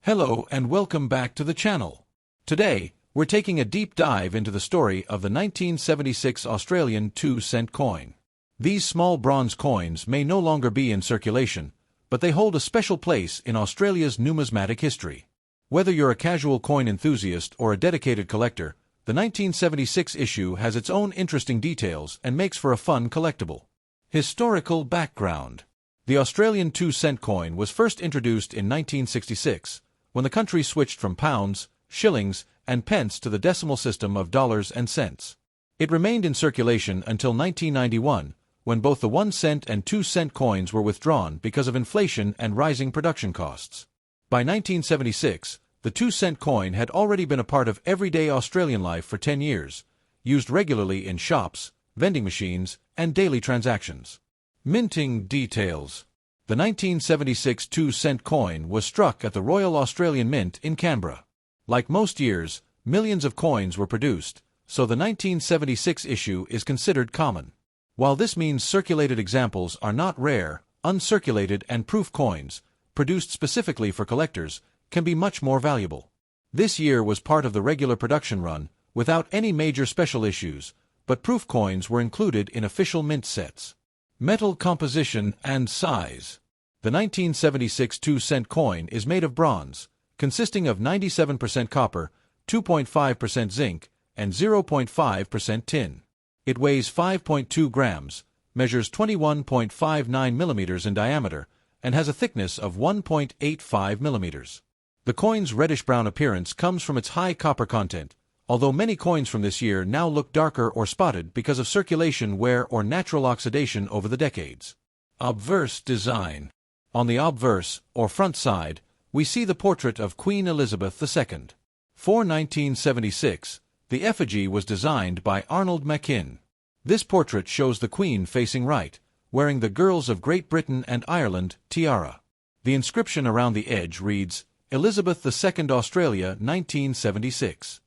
Hello and welcome back to the channel. Today, we're taking a deep dive into the story of the 1976 Australian 2-cent coin. These small bronze coins may no longer be in circulation, but they hold a special place in Australia's numismatic history. Whether you're a casual coin enthusiast or a dedicated collector, the 1976 issue has its own interesting details and makes for a fun collectible. Historical background. The Australian 2-cent coin was first introduced in 1966, when the country switched from pounds, shillings, and pence to the decimal system of dollars and cents. It remained in circulation until 1991, when both the 1-cent and 2-cent coins were withdrawn because of inflation and rising production costs. By 1976, the 2-cent coin had already been a part of everyday Australian life for 10 years, used regularly in shops, vending machines, and daily transactions. Minting details. The 1976 2-cent coin was struck at the Royal Australian Mint in Canberra. Like most years, millions of coins were produced, so the 1976 issue is considered common. While this means circulated examples are not rare, uncirculated and proof coins, produced specifically for collectors, can be much more valuable. This year was part of the regular production run, without any major special issues, but proof coins were included in official mint sets. Metal composition and size. The 1976 2-cent coin is made of bronze, consisting of 97% copper, 2.5% zinc, and 0.5% tin. It weighs 5.2 grams, measures 21.59 millimeters in diameter, and has a thickness of 1.85 millimeters. The coin's reddish-brown appearance comes from its high copper content, although many coins from this year now look darker or spotted because of circulation wear or natural oxidation over the decades. Obverse design. On the obverse, or front side, we see the portrait of Queen Elizabeth II. For 1976, the effigy was designed by Arnold Machin. This portrait shows the Queen facing right, wearing the Girls of Great Britain and Ireland tiara. The inscription around the edge reads, Elizabeth II Australia 1976.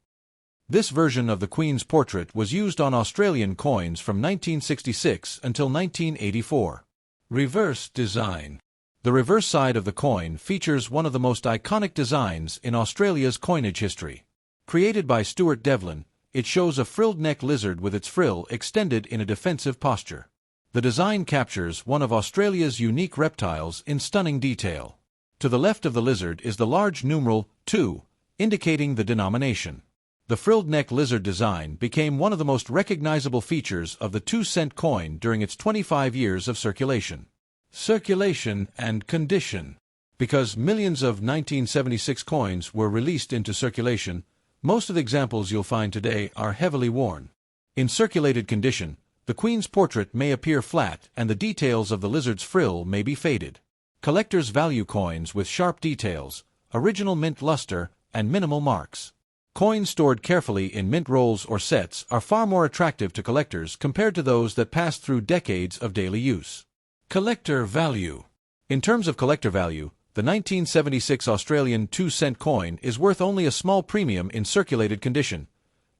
This version of the Queen's portrait was used on Australian coins from 1966 until 1984. Reverse design. The reverse side of the coin features one of the most iconic designs in Australia's coinage history. Created by Stuart Devlin, it shows a frilled neck lizard with its frill extended in a defensive posture. The design captures one of Australia's unique reptiles in stunning detail. To the left of the lizard is the large numeral 2, indicating the denomination. The frilled neck lizard design became one of the most recognizable features of the 2-cent coin during its 25 years of circulation. Circulation and condition. Because millions of 1976 coins were released into circulation, most of the examples you'll find today are heavily worn. In circulated condition, the Queen's portrait may appear flat and the details of the lizard's frill may be faded. Collectors value coins with sharp details, original mint luster, and minimal marks. Coins stored carefully in mint rolls or sets are far more attractive to collectors compared to those that pass through decades of daily use. Collector value. In terms of collector value, the 1976 Australian 2-cent coin is worth only a small premium in circulated condition,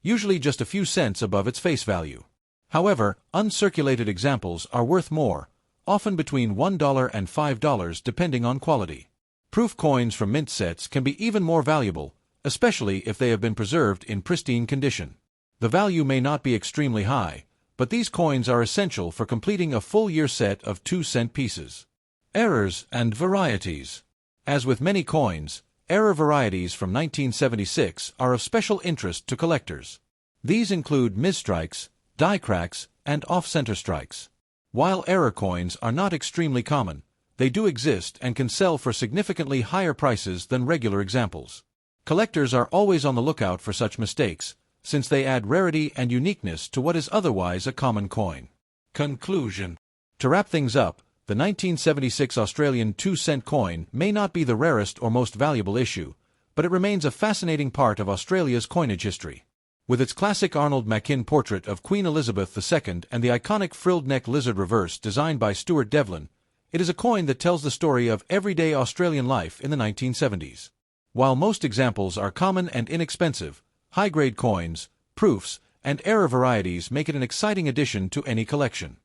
usually just a few cents above its face value. However, uncirculated examples are worth more, often between $1 and $5 depending on quality. Proof coins from mint sets can be even more valuable, especially if they have been preserved in pristine condition. The value may not be extremely high, but these coins are essential for completing a full-year set of 2-cent pieces. Errors and varieties. As with many coins, error varieties from 1976 are of special interest to collectors. These include misstrikes, die cracks, and off-center strikes. While error coins are not extremely common, they do exist and can sell for significantly higher prices than regular examples. Collectors are always on the lookout for such mistakes, since they add rarity and uniqueness to what is otherwise a common coin. Conclusion. To wrap things up, the 1976 Australian 2-cent coin may not be the rarest or most valuable issue, but it remains a fascinating part of Australia's coinage history. With its classic Arnold Machin portrait of Queen Elizabeth II and the iconic frilled neck lizard reverse designed by Stuart Devlin, it is a coin that tells the story of everyday Australian life in the 1970s. While most examples are common and inexpensive, high-grade coins, proofs, and error varieties make it an exciting addition to any collection.